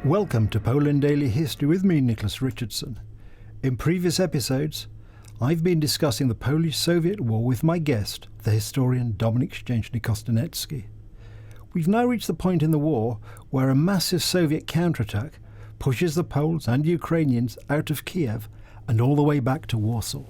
Welcome to Poland Daily History with me, Nicholas Richardson. In previous episodes, I've been discussing the Polish-Soviet War with my guest, the historian Dominik Szczęsny-Kostanecki. We've now reached the point in the war where a massive Soviet counterattack pushes the Poles and Ukrainians out of Kiev and all the way back to Warsaw.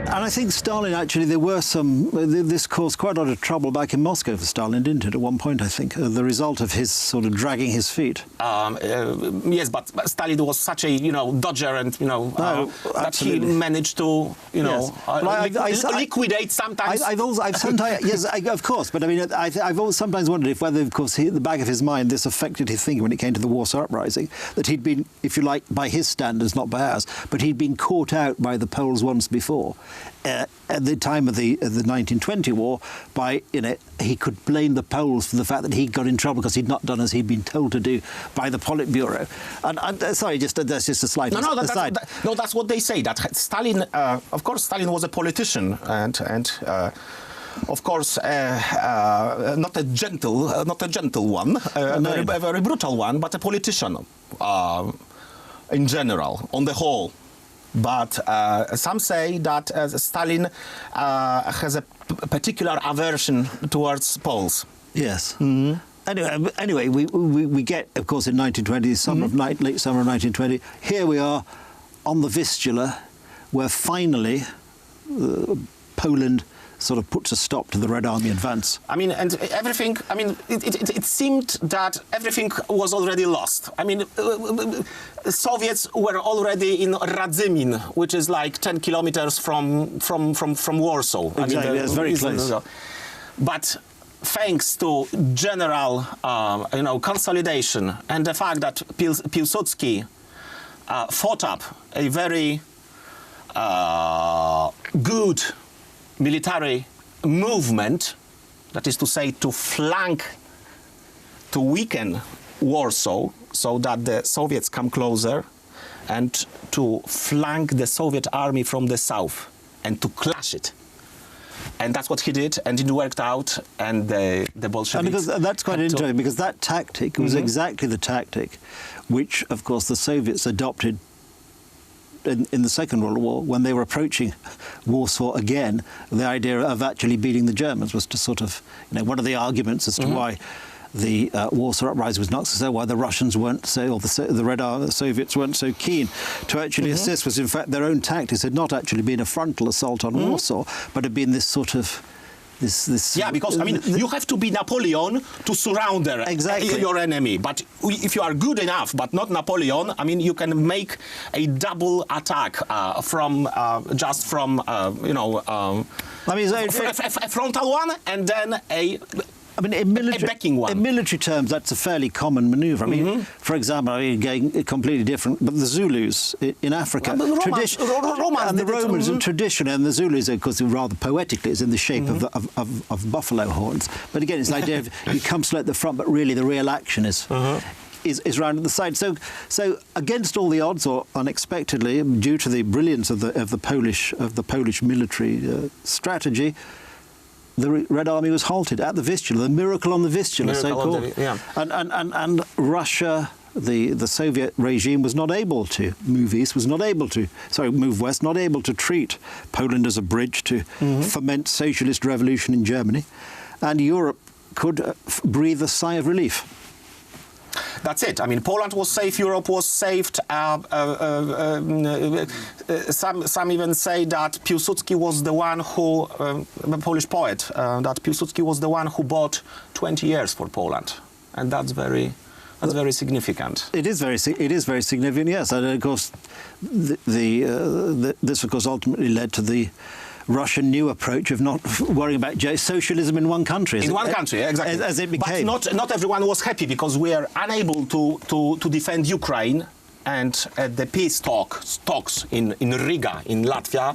And I think Stalin, actually, this caused quite a lot of trouble back in Moscow for Stalin, didn't it, at one point, I think, the result of his sort of dragging his feet. Yes, but Stalin was such a, dodger and, that he managed to, liquidate sometimes. Yes, of course, but I mean, I've always sometimes wondered if whether, of course, in the back of his mind, this affected his thinking when it came to the Warsaw Uprising, that he'd been, if you like, by his standards, not by ours, but he'd been caught out by the Poles once before. At the time of the 1920 war, he could blame the Poles for the fact that he got in trouble because he'd not done as he'd been told to do by the Politburo. And sorry, that's just a slight aside. That's what they say. That Stalin, of course, Stalin was a politician and of course, not a gentle one, a very brutal one, but a politician in general, on the whole. But some say that Stalin has a particular aversion towards Poles. Yes. Mm-hmm. Anyway, we get, of course, in 1920, late summer of 1920, here we are on the Vistula, where finally Poland sort of puts a stop to the Red Army advance. I mean, and everything, it seemed that everything was already lost. I mean, Soviets were already in Radzymin, which is like 10 kilometers from Warsaw. Exactly, it's very close. But thanks to general, consolidation and the fact that Piłsudski fought up a very good military movement, that is to say, to weaken Warsaw so that the Soviets come closer, and to flank the Soviet army from the south and to clash it. And that's what he did, and it worked out, and the Bolsheviks... And that's quite interesting, because that tactic was exactly the tactic which, of course, the Soviets adopted in the Second World War, when they were approaching Warsaw again. The idea of actually beating the Germans was to sort of, one of the arguments as to why the Warsaw Uprising was not so, why the Russians weren't so, or the Soviets weren't so keen to actually assist, was in fact their own tactics had not actually been a frontal assault on Warsaw, but had been this sort of because you have to be Napoleon to surround your enemy. But if you are good enough, but not Napoleon, you can make a double attack a frontal one and then a backing one. In military terms, that's a fairly common manoeuvre. For example, going completely different, but the Zulus in Africa, and the Romans, and tradition, and the Zulus, of course, rather poetically, is in the shape of buffalo horns. But again, it's the idea of you come slow at the front, but really the real action is round at the side. So against all the odds, or unexpectedly, due to the brilliance of the Polish military strategy, the Red Army was halted at the Vistula, the miracle on the Vistula, so-called. And Russia, the Soviet regime, was not able to move move west, not able to treat Poland as a bridge to foment socialist revolution in Germany. And Europe could breathe a sigh of relief. That's it. Poland was safe, Europe was saved. Some even say that Piłsudski was the one who, a Polish poet, that Piłsudski was the one who bought 20 years for Poland. And that's very significant. It is very significant, yes. And of course, this of course ultimately led to the Russian new approach of not worrying about socialism in one country. Country, exactly. As it became. But not everyone was happy, because we are unable to defend Ukraine. And at the peace talks in Riga, in Latvia,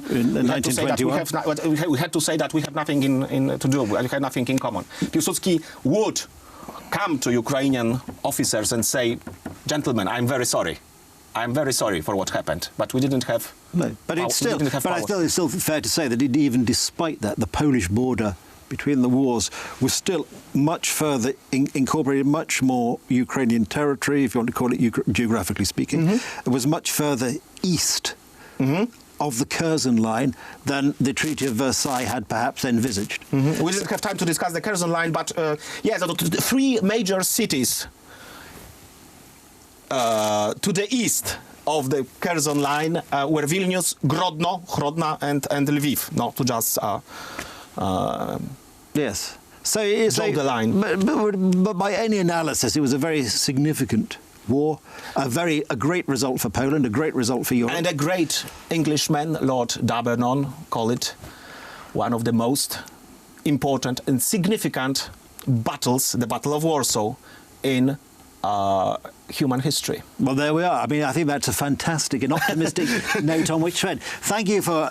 we had to say that we have nothing to do. We have nothing in common. Piłsudski would come to Ukrainian officers and say, "Gentlemen, I'm very sorry. I'm very sorry for what happened, but we didn't have." No, but it's still fair to say that even despite that, the Polish border between the wars was still much further, incorporated much more Ukrainian territory, if you want to call it geographically speaking. It was much further east of the Curzon line than the Treaty of Versailles had perhaps envisaged. We didn't have time to discuss the Curzon line, but yes, the three major cities to the east of the Curzon line were Vilnius, Grodno, and Lviv. No, to just yes. So it's draw the line. But by any analysis, it was a very significant war, a great result for Poland, a great result for Europe. And a great Englishman, Lord D'Abernon, called it one of the most important and significant battles, the Battle of Warsaw, in human history. Well, there we are. I mean, I think that's a fantastic and optimistic note on which to end. Thank you for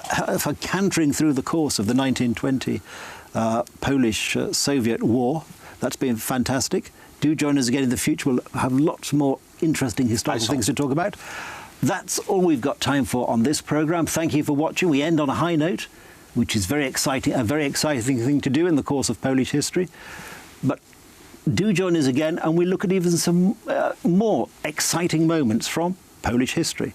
cantering through the course of the 1920 Polish-Soviet War. That's been fantastic. Do join us again in the future. We'll have lots more interesting historical things to talk about. That's all we've got time for on this programme. Thank you for watching. We end on a high note, which is very exciting, a very exciting thing to do in the course of Polish history. But do join us again, and we'll look at even some more exciting moments from Polish history.